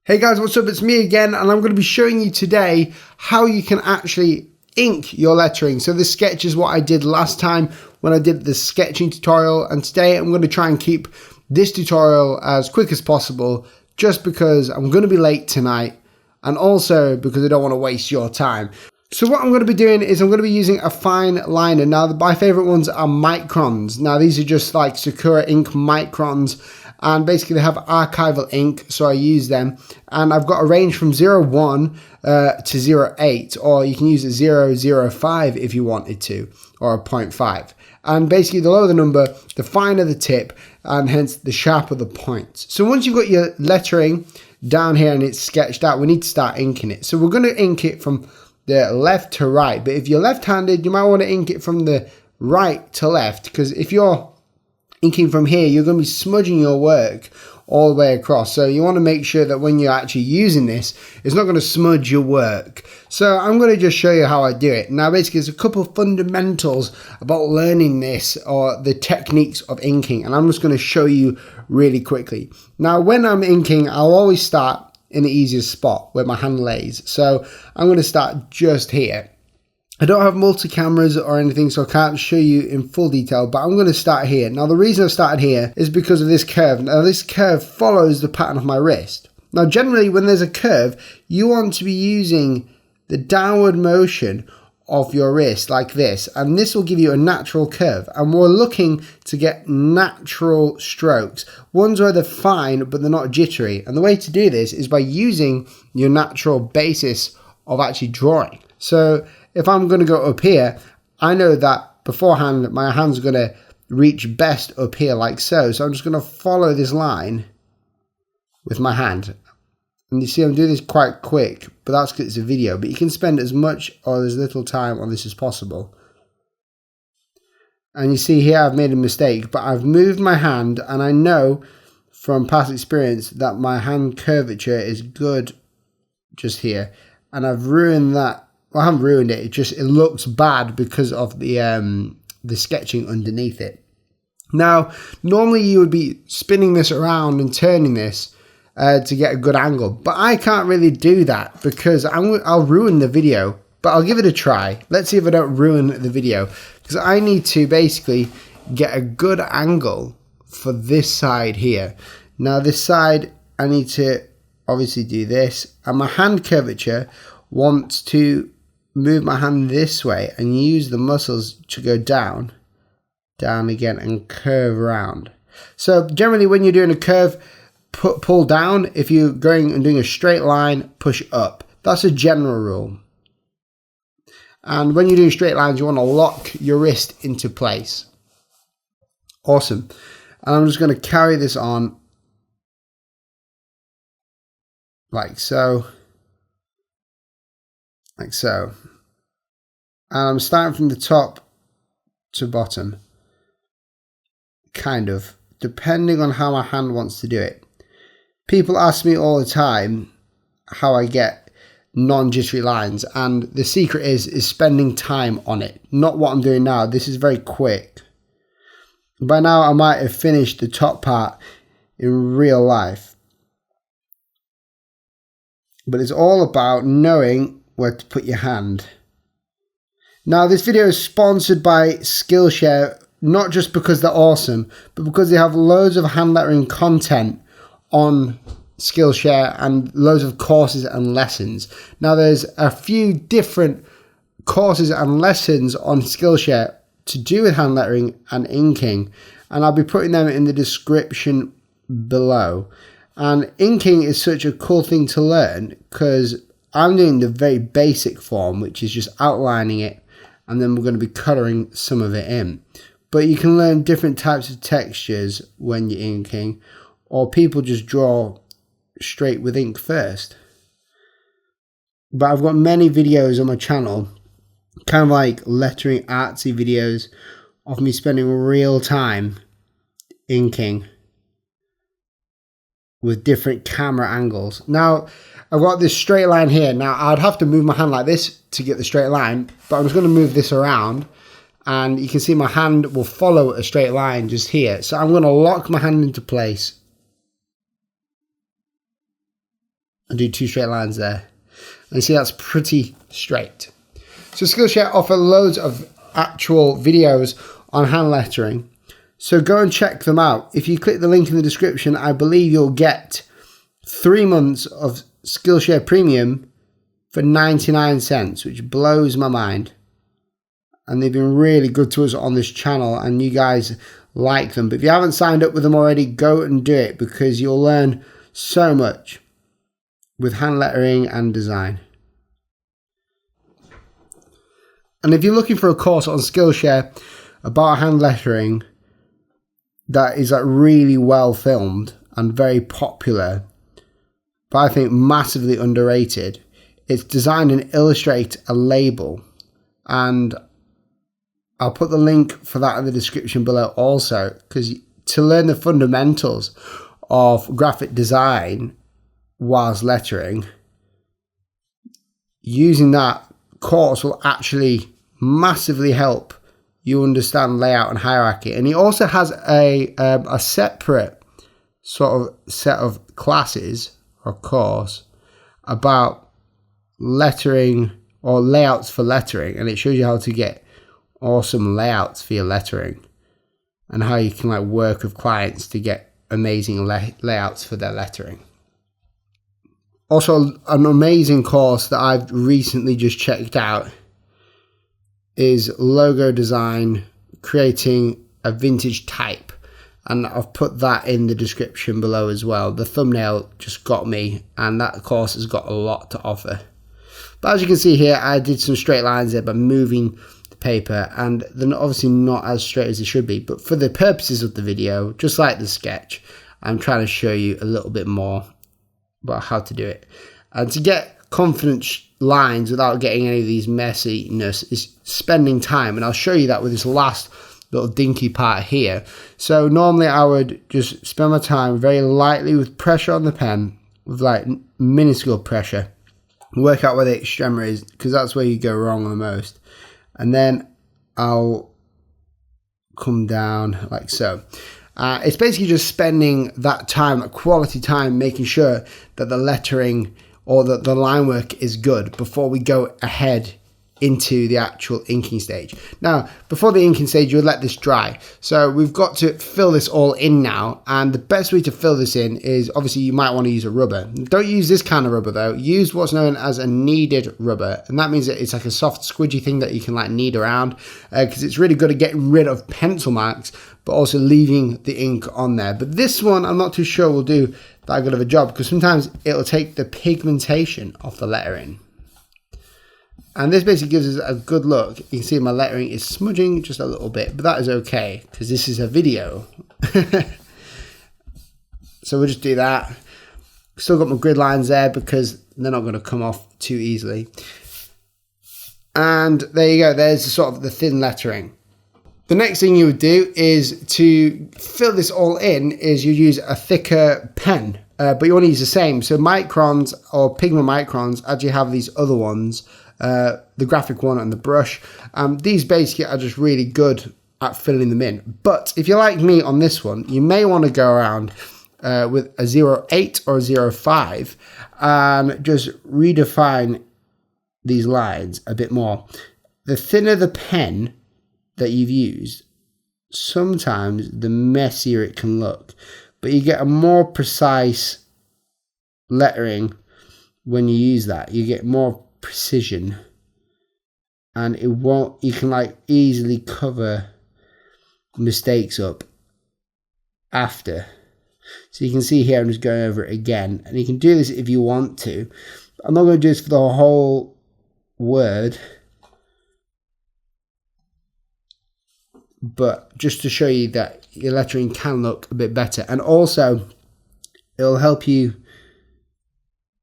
Hey guys, what's up? It's me again, and I'm going to be showing you today how you can actually ink your lettering. So this sketch is what I did last time when I did the sketching tutorial, and today I'm going to try and keep this tutorial as quick as possible just because I'm going to be late tonight and also because I don't want to waste your time. So what I'm going to be doing is I'm going to be using a fine liner. Now my favorite ones are microns. Now these are just like Sakura ink microns, and basically they have archival ink, so I use them. And I've got a range from 0.1 to 0.8, or you can use a 0.05 if you wanted to, or a 0.5. And basically the lower the number, the finer the tip, and hence the sharper the points. So once you've got your lettering down here and it's sketched out, we need to start inking it. So we're going to ink it from the left to right, but if you're left-handed, you might want to ink it from the right to left, because if you're inking from here, you're going to be smudging your work all the way across. So you want to make sure that when you're actually using this, it's not going to smudge your work. So I'm going to just show you how I do it. Now basically there's a couple of fundamentals about learning this, or the techniques of inking, and I'm just going to show you really quickly. Now when I'm inking, I'll always start in the easiest spot where my hand lays. So I'm going to start just here. I don't have multi-cameras or anything, so I can't show you in full detail, but I'm going to start here. Now the reason I've started here is because of this curve. Now this curve follows the pattern of my wrist. Now generally when there's a curve, you want to be using the downward motion of your wrist like this, and this will give you a natural curve. And we're looking to get natural strokes, ones where they're fine but they're not jittery. And the way to do this is by using your natural basis of actually drawing. So if I'm going to go up here, I know that beforehand my hand's going to reach best up here like so. So I'm just going to follow this line with my hand. And you see I'm doing this quite quick, but that's because it's a video. But you can spend as much or as little time on this as possible. And you see here I've made a mistake, but I've moved my hand, and I know from past experience that my hand curvature is good just here. And I've ruined that. Well, I haven't ruined it. It looks bad because of the sketching underneath it. Now, normally you would be spinning this around and turning this to get a good angle, but I can't really do that because I'll ruin the video. But I'll give it a try. Let's see if I don't ruin the video, because I need to basically get a good angle for this side here. Now, this side I need to obviously do this, and my hand curvature wants to move my hand this way and use the muscles to go down again and curve around. So generally when you're doing a curve, pull down. If you're going and doing a straight line, push up. That's a general rule. And when you're doing straight lines, you want to lock your wrist into place. Awesome. And I'm just going to carry this on like so. Like so. And I'm starting from the top to bottom. Kind of. Depending on how my hand wants to do it. People ask me all the time how I get non-jittery lines. And the secret is spending time on it. Not what I'm doing now. This is very quick. By now I might have finished the top part in real life. But it's all about knowing where to put your hand. Now this video is sponsored by Skillshare, not just because they're awesome, but because they have loads of hand lettering content on Skillshare and loads of courses and lessons. Now there's a few different courses and lessons on Skillshare to do with hand lettering and inking, and I'll be putting them in the description below. And inking is such a cool thing to learn because I'm doing the very basic form, which is just outlining it, and then we're going to be colouring some of it in. But you can learn different types of textures when you're inking, or people just draw straight with ink first. But I've got many videos on my channel, kind of like lettering artsy videos of me spending real time inking with different camera angles. Now, I've got this straight line here. Now, I'd have to move my hand like this to get the straight line, but I'm just going to move this around, and you can see my hand will follow a straight line just here. So I'm going to lock my hand into place. and do 2 straight lines there. And you see that's pretty straight. So Skillshare offer loads of actual videos on hand lettering. So go and check them out. If you click the link in the description, I believe you'll get 3 months of Skillshare Premium for 99 cents, which blows my mind. And they've been really good to us on this channel, and you guys like them. But if you haven't signed up with them already, go and do it, because you'll learn so much with hand lettering and design. And if you're looking for a course on Skillshare about hand lettering that is like really well filmed and very popular, but I think massively underrated, it's Design and Illustrate a Label. And I'll put the link for that in the description below also, because to learn the fundamentals of graphic design whilst lettering, using that course will actually massively help you understand layout and hierarchy. And he also has a separate sort of set of classes or course about lettering or layouts for lettering, and it shows you how to get awesome layouts for your lettering and how you can like work with clients to get amazing layouts for their lettering. Also, an amazing course that I've recently just checked out is logo design, creating a vintage type, and I've put that in the description below as well. The thumbnail just got me, and that course has got a lot to offer. But as you can see here, I did some straight lines there by moving the paper, and they're obviously not as straight as they should be, but for the purposes of the video, just like the sketch, I'm trying to show you a little bit more about how to do it. And to get confident lines without getting any of these messiness is spending time, and I'll show you that with this last little dinky part here. So normally I would just spend my time very lightly with pressure on the pen, with like minuscule pressure, work out where the extremity is, because that's where you go wrong the most. And then I'll come down like so. It's basically just spending that time, that quality time, making sure that the lettering or that the line work is good before we go ahead into the actual inking stage. Now, before the inking stage, you would let this dry. So we've got to fill this all in now, and the best way to fill this in is, obviously you might want to use a rubber. Don't use this kind of rubber though. Use what's known as a kneaded rubber, and that means that it's like a soft squidgy thing that you can like knead around, because it's really good at getting rid of pencil marks but also leaving the ink on there. But this one I'm not too sure will do that good of a job, because sometimes it'll take the pigmentation off the lettering. And this basically gives us a good look. You can see my lettering is smudging just a little bit, but that is okay because this is a video. So we'll just do that. Still got my grid lines there because they're not going to come off too easily. And there you go. There's sort of the thin lettering. The next thing you would do is to fill this all in is you use a thicker pen, but you want to use the same. So microns or pigment microns, as you have these other ones, the graphic one and the brush. These basically are just really good at filling them in. But if you're like me on this one, you may want to go around with a 0.8 or a 0.5 and just redefine these lines a bit more. The thinner the pen that you've used, sometimes the messier it can look, but you get a more precise lettering when you use that. You get more precision, and it won't, you can like easily cover mistakes up after. So you can see here I'm just going over it again, and you can do this if you want to. I'm not going to do this for the whole word, but just to show you that your lettering can look a bit better, and also it'll help you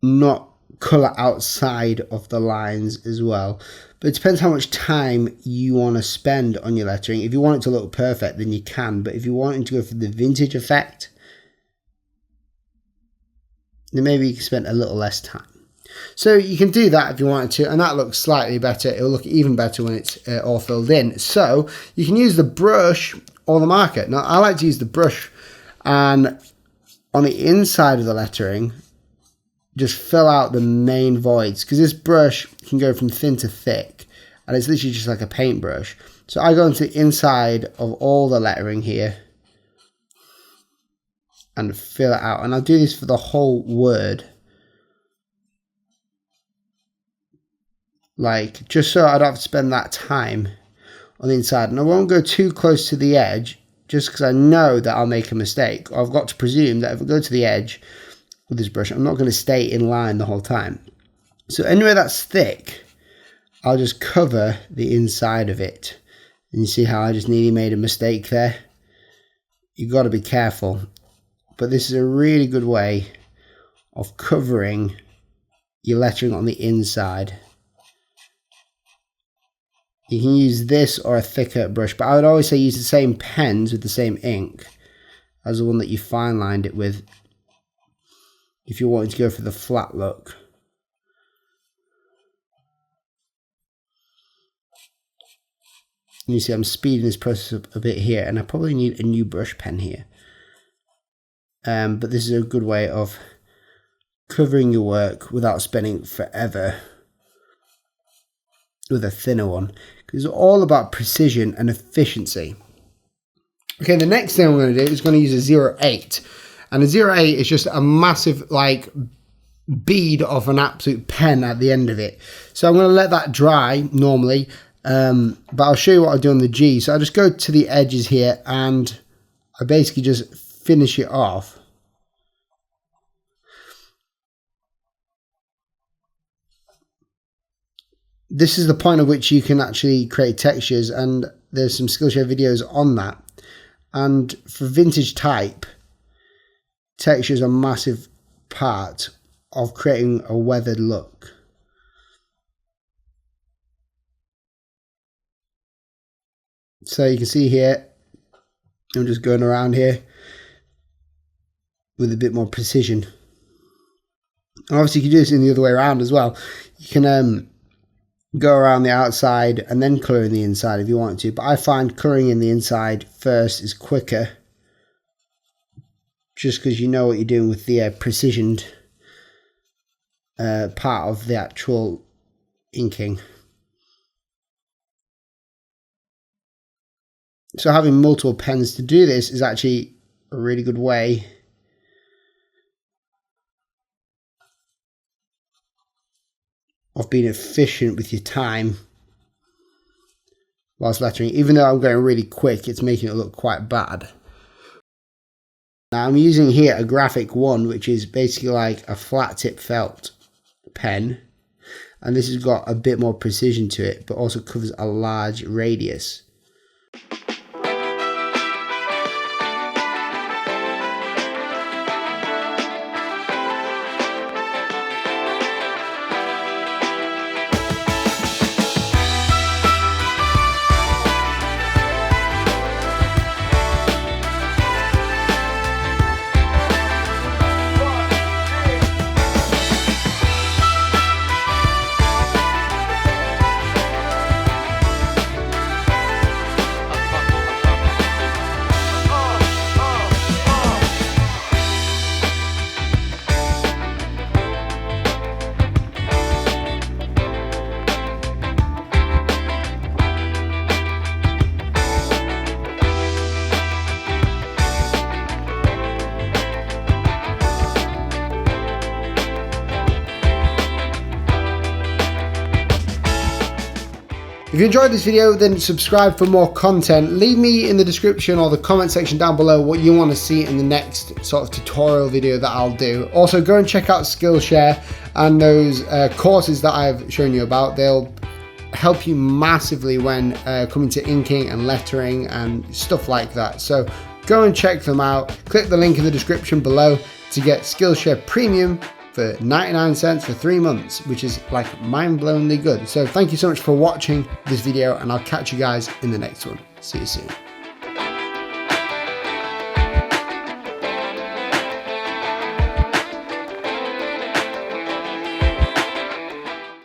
not colour outside of the lines as well. But it depends how much time you want to spend on your lettering. If you want it to look perfect, then you can, but if you want it to go for the vintage effect, then maybe you can spend a little less time. So you can do that if you wanted to, and that looks slightly better. It'll look even better when it's all filled in. So you can use the brush or the marker. Now I like to use the brush, and on the inside of the lettering, just fill out the main voids, because this brush can go from thin to thick, and it's literally just like a paintbrush. So I go into the inside of all the lettering here and fill it out, and I'll do this for the whole word, like just so I don't have to spend that time on the inside. And I won't go too close to the edge, just because I know that I'll make a mistake, or I've got to presume that if I go to the edge with this brush, I'm not going to stay in line the whole time. So anywhere that's thick, I'll just cover the inside of it. And you see how I just nearly made a mistake there? You've got to be careful. But this is a really good way of covering your lettering on the inside. You can use this or a thicker brush, but I would always say use the same pens with the same ink as the one that you fine lined it with if you're wanting to go for the flat look. And you see I'm speeding this process up a bit here, and I probably need a new brush pen here. But this is a good way of covering your work without spending forever with a thinner one, because it's all about precision and efficiency. Okay, the next thing I'm going to do is going to use a 08, and a 08 is just a massive like bead of an absolute pen at the end of it. So I'm going to let that dry normally, but I'll show you what I do on the G. So I just go to the edges here and I basically just finish it off. This is the point at which you can actually create textures, and there's some Skillshare videos on that. And for vintage type, textures are a massive part of creating a weathered look. So you can see here, I'm just going around here with a bit more precision. And obviously you can do this in the other way around as well. You can go around the outside and then colour in the inside if you want to, but I find colouring in the inside first is quicker, just because you know what you're doing with the precisioned part of the actual inking. So having multiple pens to do this is actually a really good way of being efficient with your time whilst lettering. Even though I'm going really quick, it's making it look quite bad. Now I'm using here a graphic one, which is basically like a flat tip felt pen, and this has got a bit more precision to it, but also covers a large radius. If you enjoyed this video, then subscribe for more content. Leave me in the description or the comment section down below what you want to see in the next sort of tutorial video that I'll do. Also, go and check out Skillshare and those courses that I've shown you about. They'll help you massively when coming to inking and lettering and stuff like that. So go and check them out. Click the link in the description below to get Skillshare Premium for 99 cents for 3 months, which is like mind-blowingly good. So thank you so much for watching this video, and I'll catch you guys in the next one. See you soon.